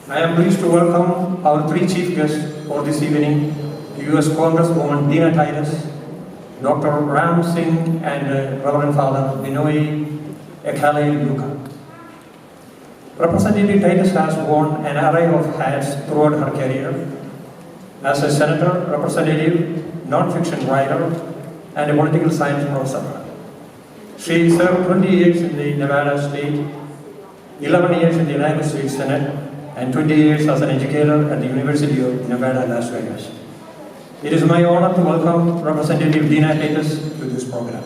I am pleased to welcome our three chief guests for this evening, the U.S. Congresswoman Dina Titus, Dr. Ram Singh, and Reverend Father Binoy Ekale Luka. Representative Titus has worn an array of hats throughout her career as a senator, representative, non-fiction writer, and a political science professor. She served 20 years in the Nevada State, 11 years in the United States Senate, and 20 years as an educator at the University of Nevada, Las Vegas. It is my honor to welcome Representative Dina Titus to this program.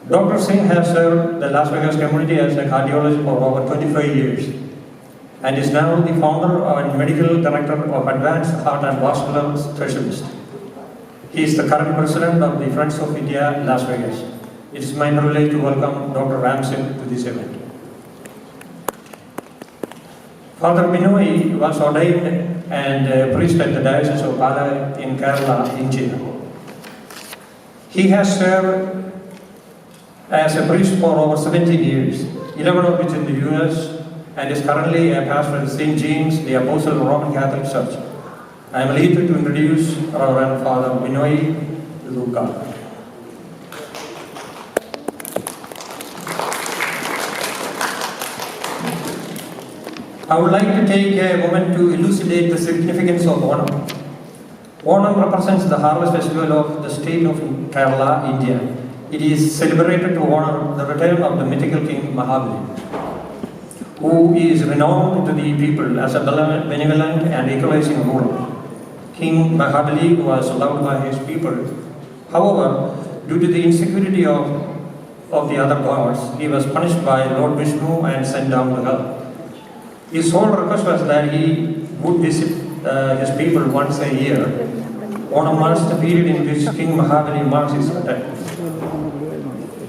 Dr. Singh has served the Las Vegas community as a cardiologist for over 25 years and is now the founder and medical director of Advanced Heart and Vascular Specialist. He is the current president of the Friends of India, Las Vegas. It is my privilege to welcome Dr. Ram Singh to this event. Father Binoy was ordained and priest at the Diocese of Pala in Kerala, India. He has served as a priest for over 17 years, 11 of which in the US, and is currently a pastor at St. James, the Apostle Roman Catholic Church. I am elated to introduce Reverend Father Binoy Luka. I would like to take a moment to elucidate the significance of Onam. Onam represents the harvest festival of the state of Kerala, India. It is celebrated to honor the return of the mythical king Mahabali, who is renowned to the people as a benevolent and equalizing ruler. King Mahabali was loved by his people. However, due to the insecurity of the other gods, he was punished by Lord Vishnu and sent down to hell. His sole request was that he would visit his people once a year. Onam marks the period in which King Mahabali marks his return.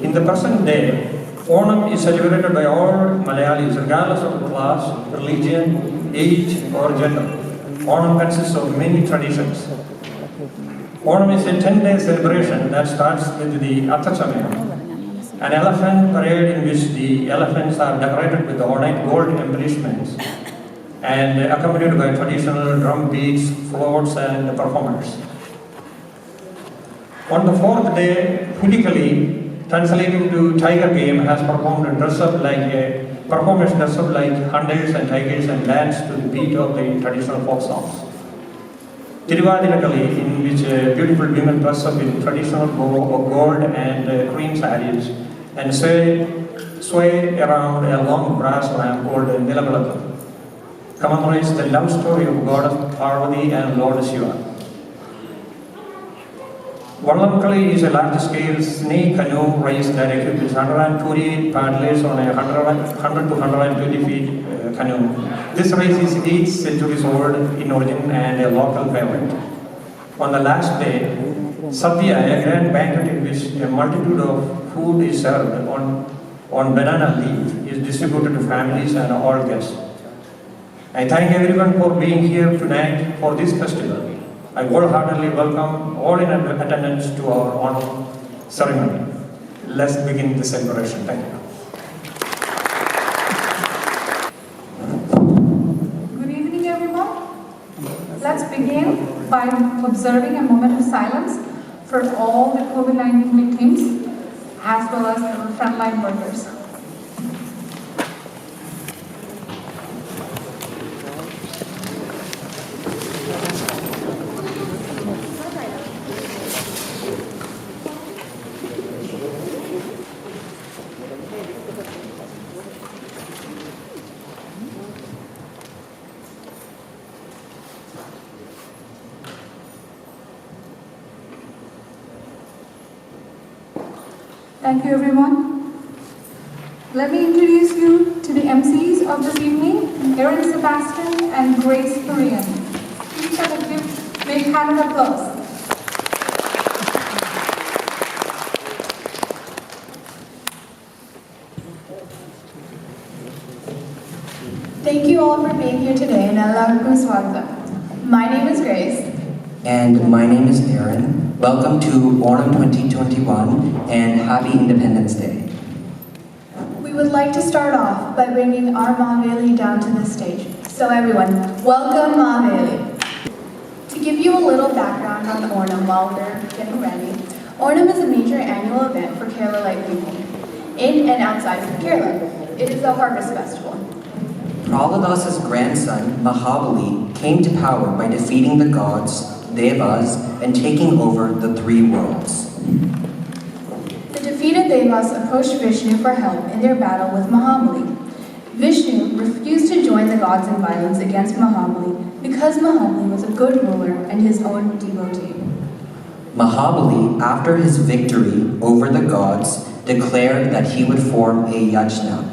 In the present day, Onam is celebrated by all Malayalis regardless of class, religion, age or gender. Onam consists of many traditions. Onam is a 10-day celebration that starts with the Athachamaya, an elephant parade in which the elephants are decorated with ornate gold embellishments and accompanied by traditional drum beats, floats and performers. On the fourth day, Hulikali, translating to tiger game, has performed performers dress up like hunters and tigers and dance to the beat of the traditional folk songs. Thiruvathira, in which beautiful women dress up in traditional gold and cream sarees and sway around a long brass lamp called Nilabalaka, commemorates the love story of Goddess Parvati and Lord Shiva. Vallamkali is a large-scale snake canoe race that equips 128 paddlers on a 100 to 120 feet canoe. This race is 8 centuries old in origin and a local favorite. On the last day, Sadhya, a grand banquet in which a multitude of food is served on banana leaf, is distributed to families and all guests. I thank everyone for being here tonight for this festival. I wholeheartedly welcome all in attendance to our honor ceremony. Let's begin the celebration. Thank you. Good evening, everyone. Let's begin by observing a moment of silence for all the COVID-19 victims as well as our frontline workers. Thank you, everyone. Let me introduce you to the MCs of this evening, Aaron Sebastian and Grace Korean. Please have a big hand of applause. Thank you all for being here today and Ellarku Swagam. My name is Grace. And my name is Aaron. Welcome to Onam 2021 and Happy Independence Day. We would like to start off by bringing our Mahaveli down to the stage. So everyone, welcome Mahaveli. To give you a little background on Onam while we're getting ready, Onam is a major annual event for Kerala people, in and outside of Kerala. It is a harvest festival. Prahladasa's grandson, Mahabali, came to power by defeating the gods, Devas, and taking over the three worlds. The defeated Devas approached Vishnu for help in their battle with Mahabali. Vishnu refused to join the gods in violence against Mahabali because Mahabali was a good ruler and his own devotee. Mahabali, after his victory over the gods, declared that he would form a yajna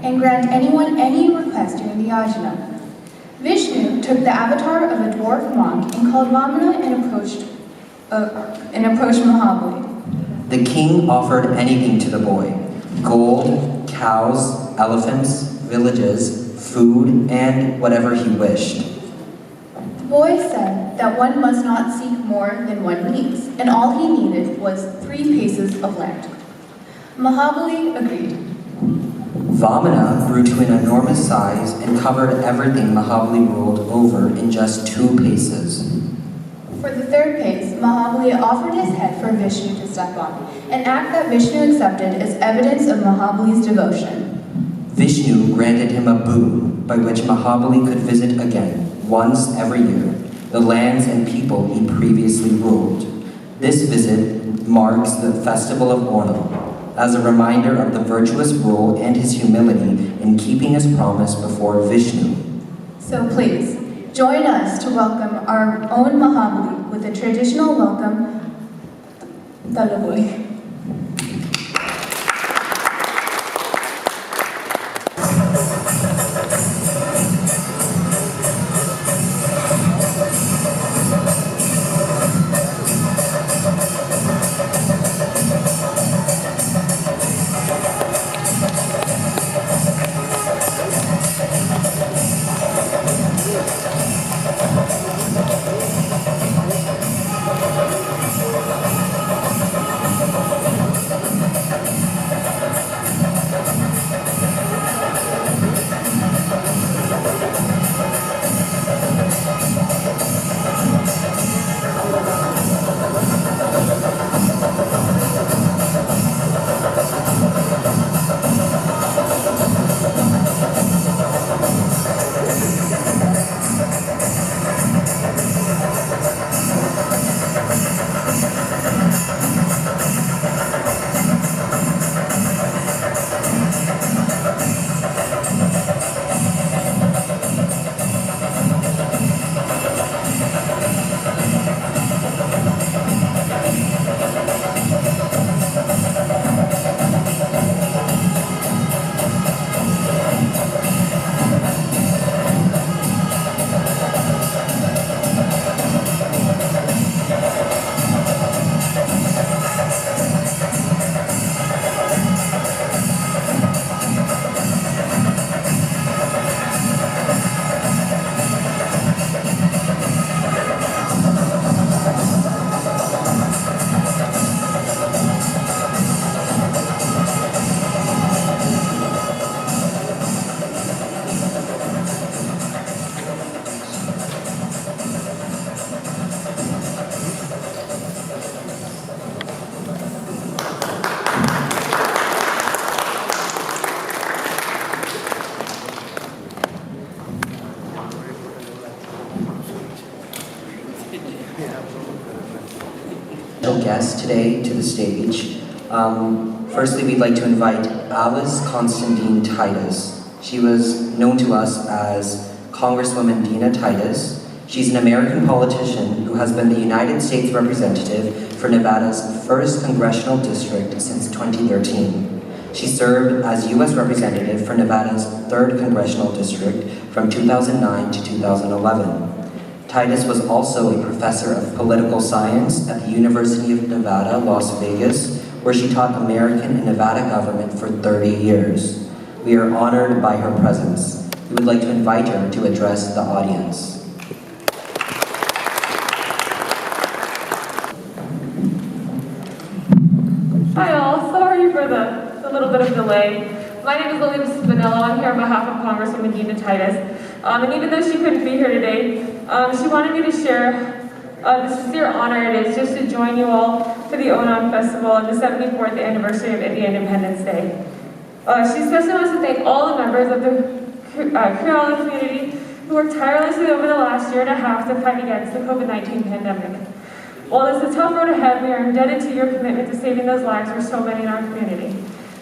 And grant anyone any request during the yajna. Vishnu took the avatar of a dwarf monk and called Vamana and approached Mahabali. The king offered anything to the boy: gold, cows, elephants, villages, food, and whatever he wished. The boy said that one must not seek more than one needs, and all he needed was 3 paces of land. Mahabali agreed. Vamana grew to an enormous size and covered everything Mahabali ruled over in just 2 paces. For the 3rd pace, Mahabali offered his head for Vishnu to step on, an act that Vishnu accepted as evidence of Mahabali's devotion. Vishnu granted him a boon by which Mahabali could visit again, once every year, the lands and people he previously ruled. This visit marks the festival of Onam, as a reminder of the virtuous rule and his humility in keeping his promise before Vishnu. So please, join us to welcome our own Mahabali with a traditional welcome, Talaboi. Guests today to the stage. Firstly, we'd like to invite Alice Constantine Titus. She was known to us as Congresswoman Dina Titus. She's an American politician who has been the United States representative for Nevada's 1st Congressional District since 2013. She served as U.S. representative for Nevada's 3rd Congressional District from 2009 to 2011. Titus was also a professor of political science at the University of Nevada, Las Vegas, where she taught American and Nevada government for 30 years. We are honored by her presence. We would like to invite her to address the audience. Hi all, sorry for the little bit of delay. My name is Lily Spinello. I'm here on behalf of Congresswoman Dina Titus. And even though she couldn't be here today, she wanted me to share the sincere honor it is just to join you all for the Onam Festival on the 74th anniversary of Indian Independence Day. She especially wants to thank all the members of the Kerala community who worked tirelessly over the last year and a half to fight against the COVID-19 pandemic. While it's a tough road ahead, we are indebted to your commitment to saving those lives for so many in our community.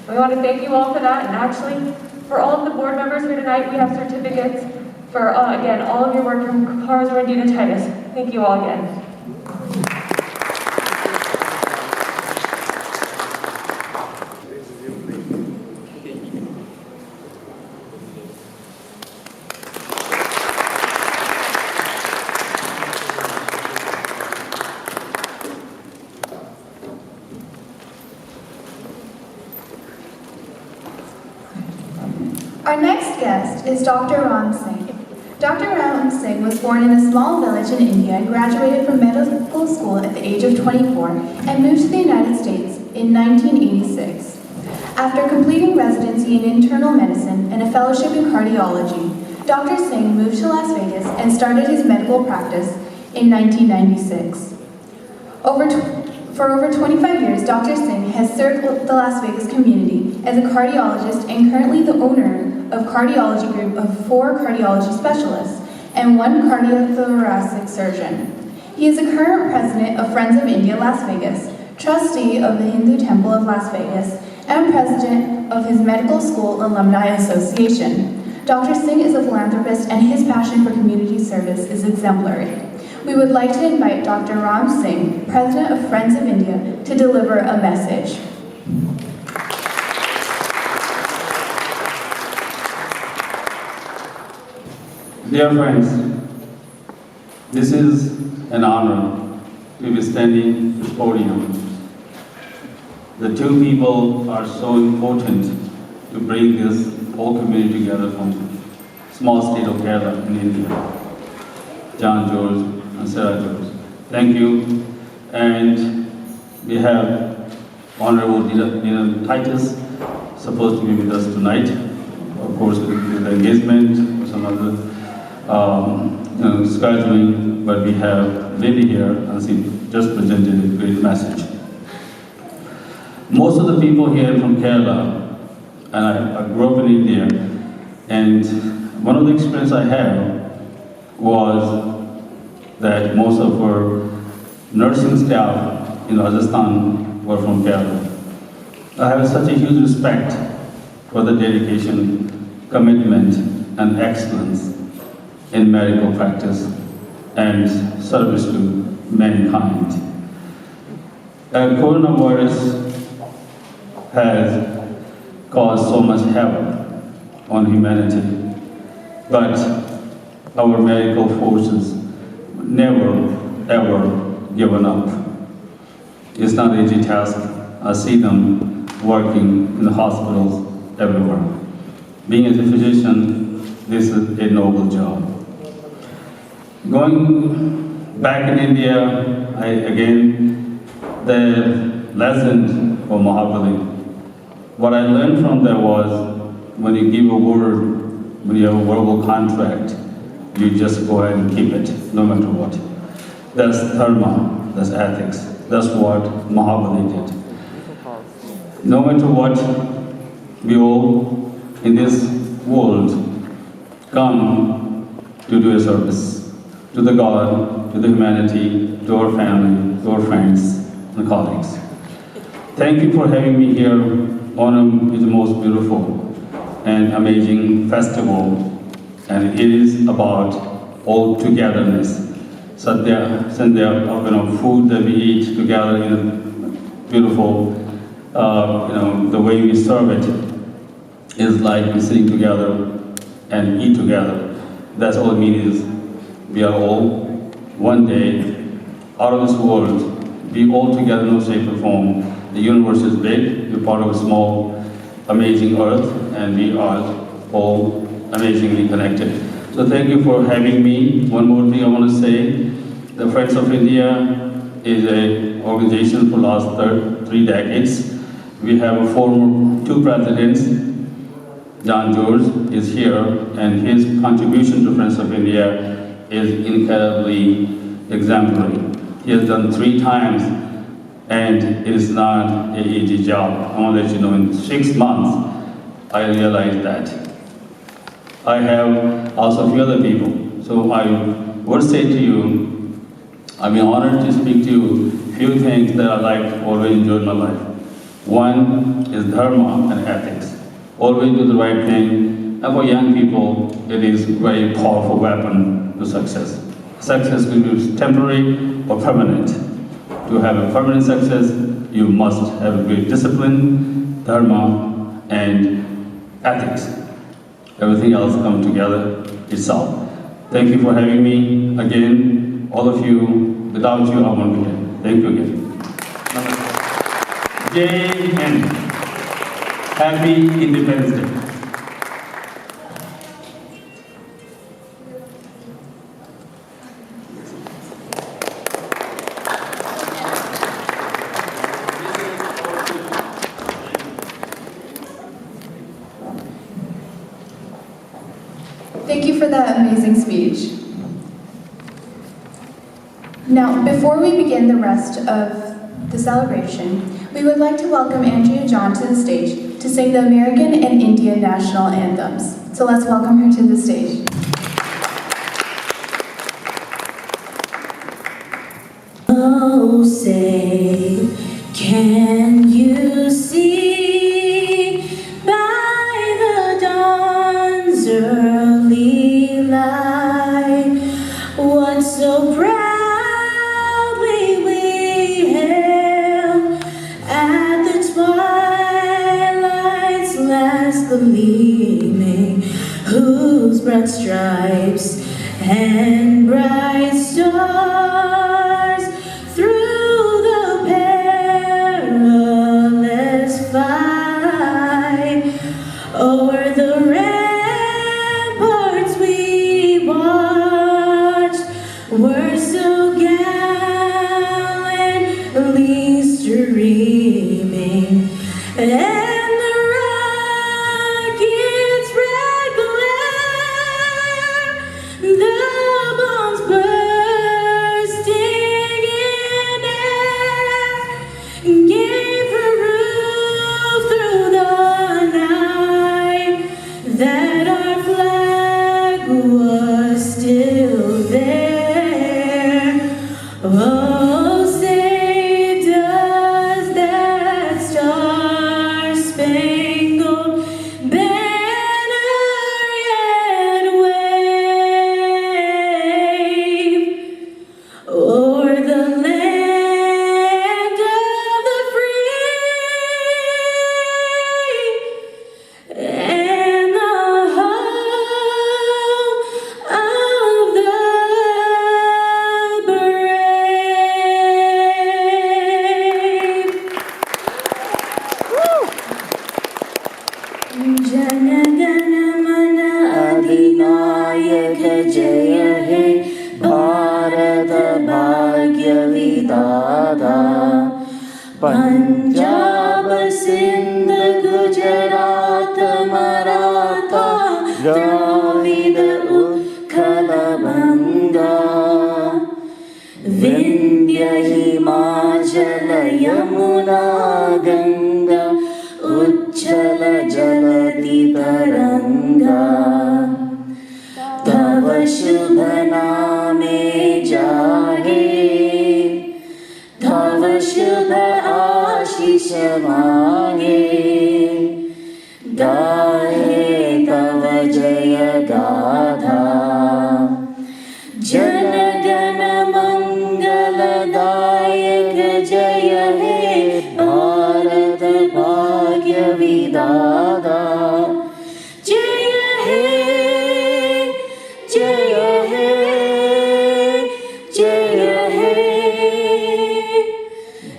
We want to thank you all for that, and actually, for all of the board members here tonight, we have certificates for, again, all of your work from Congresswoman Dina Titus. Thank you all again. Our next guest is Dr. Ram Singh. Dr. Ram Singh was born in a small village in India and graduated from medical school at the age of 24 and moved to the United States in 1986. After completing residency in internal medicine and a fellowship in cardiology, Dr. Singh moved to Las Vegas and started his medical practice in 1996. For over 25 years, Dr. Singh has served the Las Vegas community as a cardiologist and currently the owner of cardiology group of 4 cardiology specialists and 1 cardiothoracic surgeon. He is the current president of Friends of India Las Vegas, trustee of the Hindu Temple of Las Vegas, and president of his medical school alumni association. Dr. Singh is a philanthropist and his passion for community service is exemplary. We would like to invite Dr. Ram Singh, President of Friends of India, to deliver a message. Dear friends, this is an honor to be standing at this podium. The 2 people are so important to bring this whole community together from small state of Kerala in India. John George and Sarah George. Thank you. And we have Honorable Dina Titus supposed to be with us tonight. Of course, with the engagement or some other scheduling, but we have Lily here and she just presented a great message. Most of the people here from Kerala, and I grew up in India, and one of the experiences I had was that most of our nursing staff in Rajasthan were from Kerala. I have such a huge respect for the dedication, commitment, and excellence in medical practice and service to mankind. Coronavirus has caused so much havoc on humanity, but our medical forces never ever given up. It's not an easy task. I see them working in the hospitals everywhere. Being a physician, this is a noble job. Going back in India, the lesson for Mahabali, what I learned from there was when you give a word, when you have a verbal contract, you just go ahead and keep it, no matter what. That's dharma, that's ethics. That's what Mahabali did. No matter what, we all in this world come to do a service to the God, to the humanity, to our family, to our friends and colleagues. Thank you for having me here. Onam is the most beautiful and amazing festival, and it is about all togetherness. Sandhya, food that we eat together in a beautiful, the way we serve it is like we're sitting together and eat together. That's all it means is we are all one day out of this world, be all together in no shape or form. The universe is big, we're part of a small, amazing earth, and we are all amazingly connected. So thank you for having me. One more thing I want to say, the Friends of India is an organization for the last 3 decades. We have two presidents. John George is here, and his contribution to Friends of India is incredibly exemplary. He has done 3 times, and it is not an easy job. I want to let you know, in 6 months, I realized that. I have also a few other people. So I would say to you, I'm honored to speak to you few things that I like always enjoyed in my life. One is dharma and ethics. Always do the right thing. And for young people, it is a very powerful weapon to success. Success will be temporary or permanent. To have a permanent success, you must have a great discipline, dharma, and ethics. Everything else comes together itself. Thank you for having me again, all of you. Without you, I won't be here. Thank you again. Jai Hind. Happy Independence Day. Thank you for that amazing speech. Now, before we begin the rest of the celebration, we would like to welcome Andrea John to the stage to sing the American and Indian national anthems. So let's welcome her to the stage. Oh, say, can you see by the dawn's early light what so proudly we hailed at the twilight's last gleaming, whose broad stripes and bright stars through the perilous fight o'er the ramparts we watched were so gallantly streaming, and the rocket's red glare, the bombs bursting in air, gave proof through the night that our flag was still there. Oh, say does that star-spangled banner yet wave o'er the land of the free and the home of the brave. Jana Gana Mana Adinayaka Jaya He Bharata Bhagya Vidada Punjab Sindh Gujarat Maratha Dravida Utkala Banga Vindhya Himachala Yamuna Ganga Uchchala Jalati Taranga Tava Shubha Name Jahe Tava Shubha Ashish Mange Gahe Tava Jaya Gadha Jana Gana Mangala Dayaka Jaya He Bharata Bhagya Vidada Jaya He Jaya He Jaya He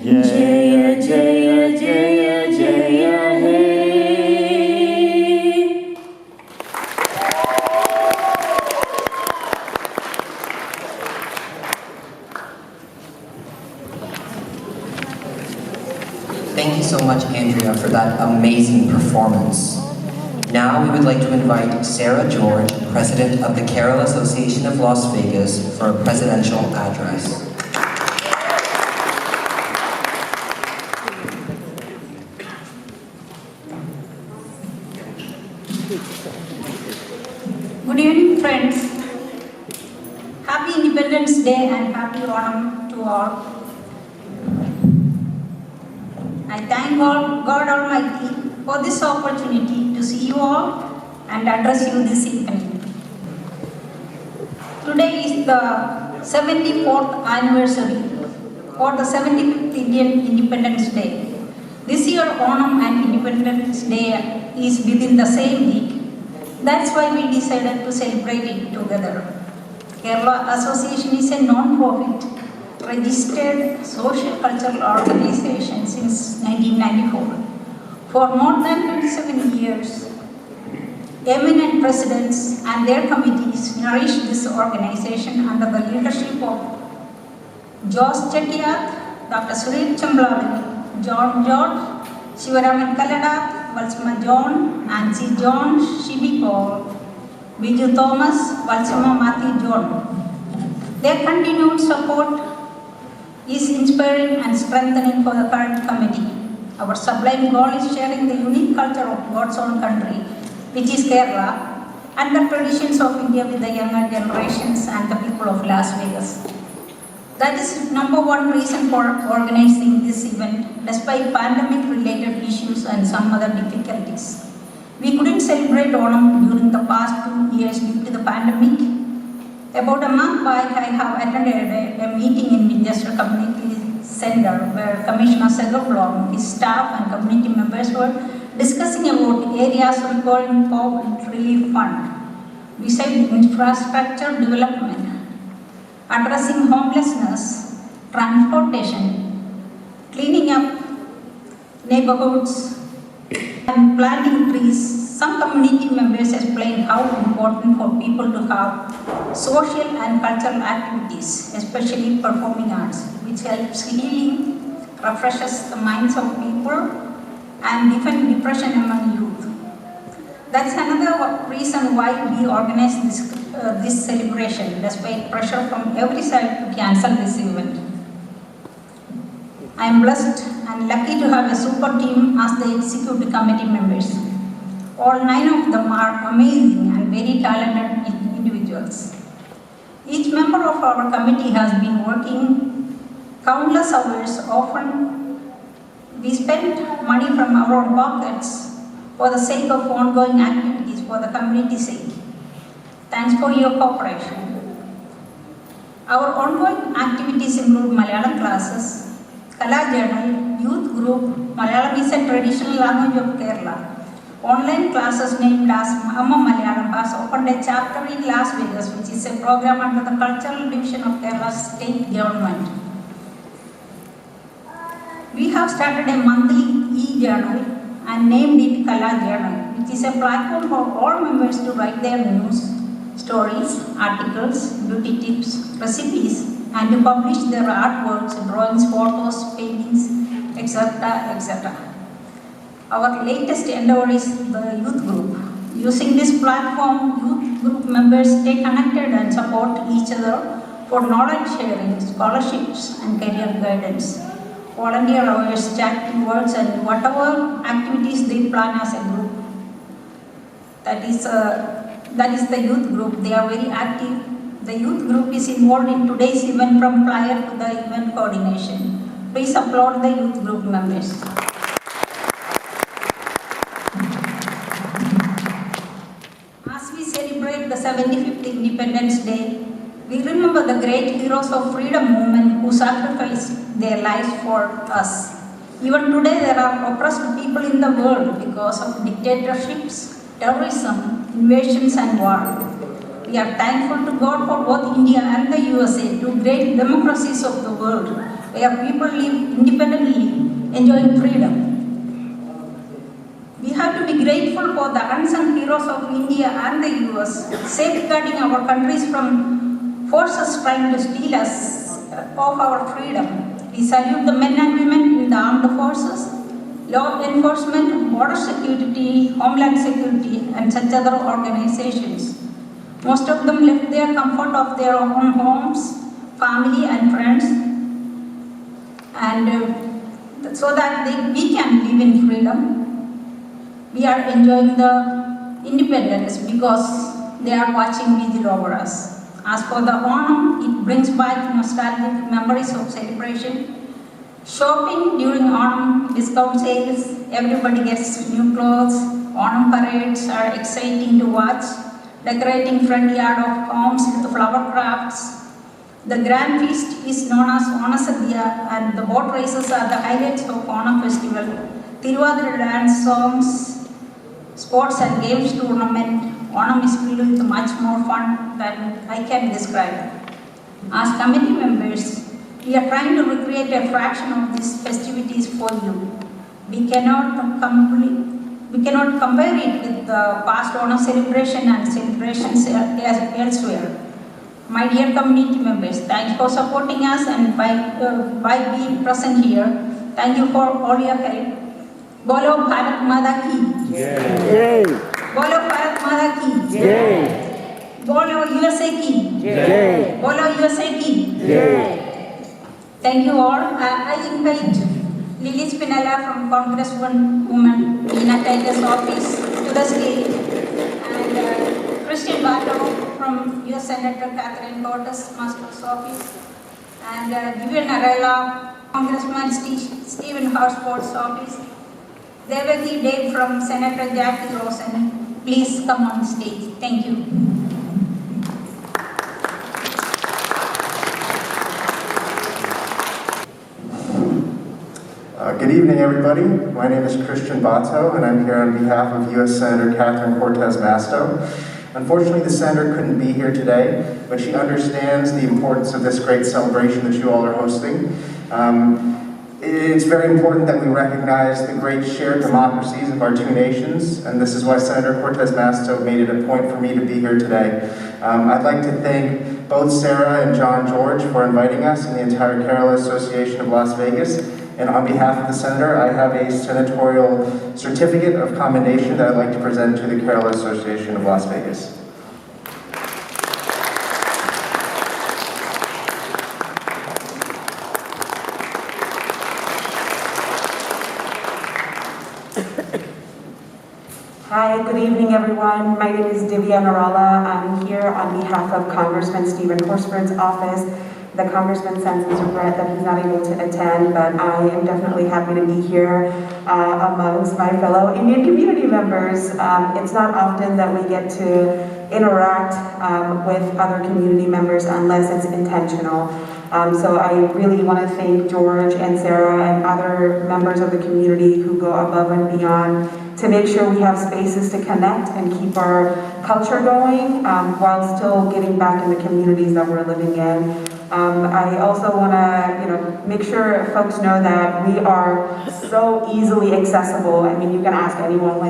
Jaya Jaya Jaya Thank you so much, Andrea, for that amazing performance. Now we would like to invite Sarah George, President of the Kerala Association of Las Vegas, for a presidential address. Good evening, friends. Happy Independence Day and happy Onam to all. I thank God Almighty for this opportunity to see you all and address you this evening. Today is the 74th anniversary or the 75th Indian Independence Day. This year Onam and Independence Day is within the same week. That's why we decided to celebrate it together. Kerala Association is a non-profit registered social cultural organization since 1994. For more than 27 years, eminent presidents and their committees nourished this organization under the leadership of Jose Chettiar, Dr. Suresh Chamblavani, John George, Shivaraman Kalada, Valsama John, Nancy John, Shibi Paul, Biju Thomas, Valsama Mati John. Their continued support is inspiring and strengthening for the current committee. Our sublime goal is sharing the unique culture of God's own country, which is Kerala, and the traditions of India with the younger generations and the people of Las Vegas. That is number one reason for organizing this event, despite pandemic-related issues and some other difficulties. We couldn't celebrate Onam during the past 2 years due to the pandemic. About a month back, I have attended a meeting in Winchester Community Center where Commissioner Segablom, his staff and community members were discussing about areas requiring COVID relief fund, besides infrastructure development, addressing homelessness, transportation, cleaning up neighborhoods, and planting trees. Some community members explained how important for people to have social and cultural activities, especially performing arts, which helps healing, refreshes the minds of people, and defend depression among youth. That's another reason why we organize this celebration, despite pressure from every side to cancel this event. I am blessed and lucky to have a super team as the executive committee members. All 9 of them are amazing and very talented individuals. Each member of our committee has been working countless hours. Often we spend money from our own pockets for the sake of ongoing activities for the community's sake. Thanks for your cooperation. Our ongoing activities include Malayalam classes, Kala Journal, youth group, Malayalam is a traditional language of Kerala. Online classes named as Amma Malayalam has opened a chapter in Las Vegas, which is a program under the Cultural Division of Kerala's state government. We have started a monthly e-journal and named it Kala Journal, which is a platform for all members to write their news, stories, articles, beauty tips, recipes, and to publish their artworks, drawings, photos, paintings, etc., etc. Our latest endeavor is the youth group. Using this platform, youth group members stay connected and support each other for knowledge sharing, scholarships, and career guidance. Volunteer hours, charity works, and whatever activities they plan as a group. That is the youth group. They are very active. The youth group is involved in today's event from prior to the event coordination. Please applaud the youth group members. As we celebrate the 75th Independence Day, we remember the great heroes of freedom movement who sacrificed their lives for us. Even today, there are oppressed people in the world because of dictatorships, terrorism, invasions, and war. We are thankful to God for both India and the USA, two great democracies of the world, where people live independently, enjoying freedom. We have to be grateful for the unsung heroes of India and the US, safeguarding our countries from forces trying to steal us of our freedom. We salute the men and women in the armed forces, law enforcement, border security, homeland security, and such other organizations. Most of them left their comfort of their own homes, family and friends, and so that we can live in freedom. We are enjoying the independence because they are watching vigil over us. As for the Onam, it brings back nostalgic memories of celebration. Shopping during Onam, discount sales, everybody gets new clothes. Onam parades are exciting to watch. Decorating front yard of homes with flower crafts. The grand feast is known as Onasadhya, and the boat races are the highlights of Onam festival. Thiruvathira dance, songs, sports and games tournament. Onam is filled with much more fun than I can describe. As committee members, we are trying to recreate a fraction of these festivities for you. We cannot compare it with the past Onam celebration and celebrations elsewhere. My dear community members, thanks for supporting us and by being present here. Thank you for all your help. Bolo Bharat Mata ki Jai. Bolo Bharat Mata ki Jai. Bolo USA ki Jai. Bolo USA ki Jai. Thank you all. I invite Lily Spinella from Congresswoman Ina Taylor's office to the stage, and Christian Bartow from U.S. Senator Catherine Cortez Master's office, and Vivian Arella, Congressman Stephen Horsford's office, Devaki Dave from Senator Jackie Rosen. Please come on stage. Thank you. Good evening, everybody. My name is Christian Bato, and I'm here on behalf of U.S. Senator Catherine Cortez Masto. Unfortunately, the senator couldn't be here today, but she understands the importance of this great celebration that you all are hosting. It's very important that we recognize the great shared democracies of our two nations, and this is why Senator Cortez Masto made it a point for me to be here today. I'd like to thank both Sarah and John George for inviting us and the entire Kerala Association of Las Vegas. And on behalf of the Senator, I have a senatorial certificate of commendation that I'd like to present to the Kerala Association of Las Vegas. Hi, good evening everyone. My name is Divya Narala. I'm here on behalf of Congressman Stephen Horsford's office. The Congressman sends his regret that he's not able to attend, but I am definitely happy to be here amongst my fellow Indian community members. It's not often that we get to interact with other community members unless it's intentional. So I really want to thank George and Sarah and other members of the community who go above and beyond to make sure we have spaces to connect and keep our culture going while still giving back in the communities that we're living in. I also want to, make sure folks know that we are so easily accessible. I mean, you can ask anyone,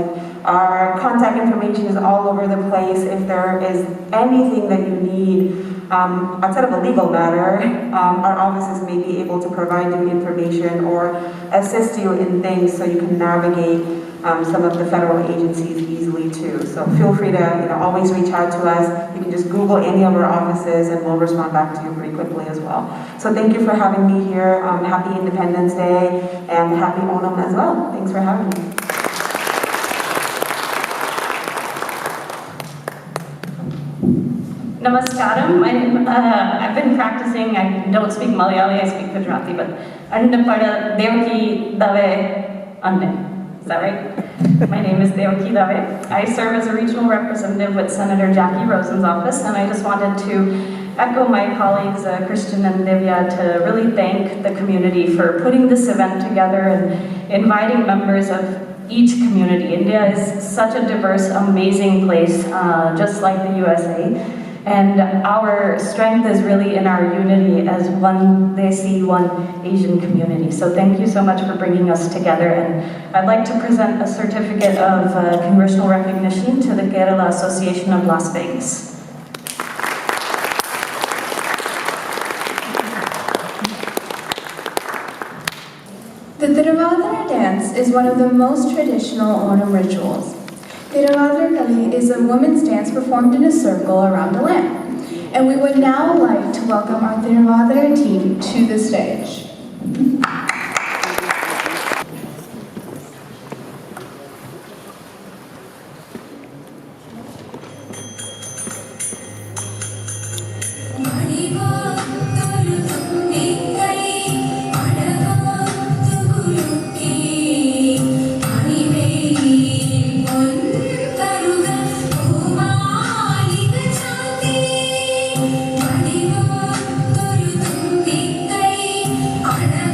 our contact information is all over the place. If there is anything that you need, outside of a legal matter, our offices may be able to provide you information or assist you in things so you can navigate some of the federal agencies easily too. So feel free to always reach out to us. You can just Google any of our offices and we'll respond back to you pretty quickly as well. So thank you for having me here. Happy Independence Day and happy Onam as well. Thanks for having me. Namaskaram. I've been practicing. I don't speak Malayali. I speak Gujarati, but Andapada Devaki Dave Ande. Is that right? My name is Devaki Dave. I serve as a regional representative with Senator Jackie Rosen's office, and I just wanted to echo my colleagues, Christian and Divya, to really thank the community for putting this event together and inviting members of each community. India is such a diverse, amazing place, just like the USA. And our strength is really in our unity as one Desi, one Asian community. So thank you so much for bringing us together. And I'd like to present a certificate of congressional recognition to the Kerala Association of Las Vegas. The thiruvathira dance is one of the most traditional Onam rituals. Thiruvathira Kali is a women's dance performed in a circle around a lamp. And we would now like to welcome our thiruvathira team to the stage. Onam